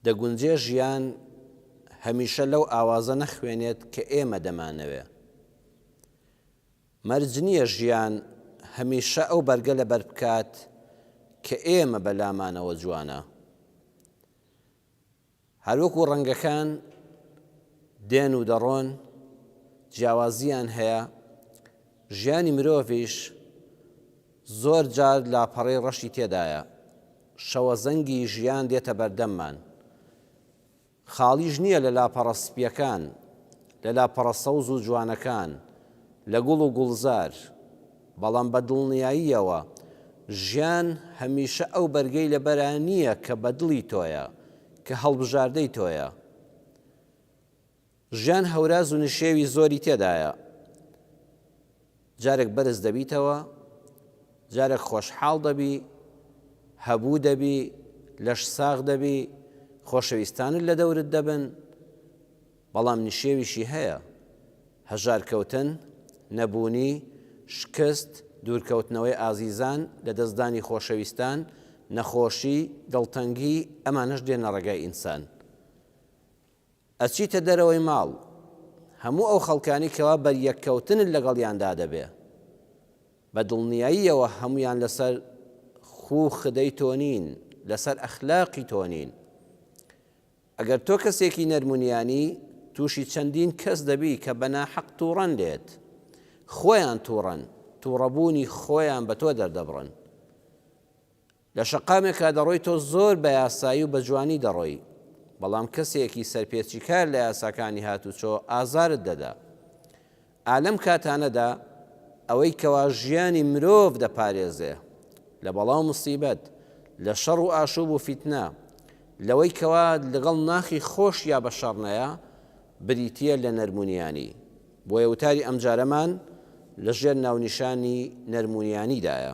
دەگونجێ ژیان هەمیشە لەو ئاوازە نەخوێنێت کە ئێمە دەمانەوێ. مەرج نییە ژیان هەمیشە ئەو بەرگە لەبەر بکات کە ئێمە بەلامانەوە جوانە. هەروەکو ڕەنگەکان دێن و دەڕۆن، جیاوازیان هەیە، ژیانی مرۆڤیش زۆر جار لاپەڕەی ڕەشی تێدایە. شەوە زەنگی ژیان دێتە بەردەممان. خاڵیش نییە لە لاپەڕە سپیەکان، لە لاپەڕە سەوز و جوانەکان، لە گوڵ و گوڵزار، بەڵام بە دڵنیاییەوە ژیان هەمیشە ئەو بەرگەی لەبەرە نییە کە بە دڵی تۆیە، کە هەڵبژاردەی تۆیە. ژیان هەوراز و نشێوی زۆری تێدایە. جارێک بەرز دەبیتەوە، جارێک خۆشحاڵ دەبی، هەبوو دەبی، لەش ساغ دەبی، خۆشەویستانت لە دەورت دەبن، بەڵام نشێویشی هەیە. هەژارکەوتن، نەبوونی، شکست، دوورکەوتنەوەی ئازیزان، لە دەستدانی خۆشەویستان، نەخۆشی، دڵتەنگی، ئەمانەش دێنە ڕێگای ئینسان. ئەچیتە دەرەوەی ماڵ، هەموو ئەو خەڵکانی کەوا بەریەککەوتنت لەگەڵیاندا دەبێ، بە دڵنیاییەوە هەمویان لەسەر خوو خدەی تۆ نین، لەسەر ئەخلاقی تۆ نین. ئەگەر تۆ کەسێکی نەرمونیانی، تووشی چەندین کەس دەبی کە بەناحەق تووڕەن لێت، خۆیان تووڕەن، تووڕەبوونی خۆیان بە تۆ دەردەبڕن. لە شەقامێکا دەڕۆی تۆ زۆر بە یاسایی و بە جوانی دەڕۆی، بەڵام کەسێکی سەرپێچی کار لە یاساکانی هاتوچۆ ئازارت دەدا. ئالەم کاتانەدا ئەوەی کەوا ژیانی مرۆڤ دەپارێزێ لە بەڵاو مصیبەت، لە شەڕ و ئاشوب و فیتنە، لەوەی کەوا لەگەڵ ناخی خۆش یا بە شەڕنەیە، بریتیە لە نەرمونیانی. بۆیە وتاری ئەم جارەمان لەژێر ناونیشانی نەرمونیانیدایە.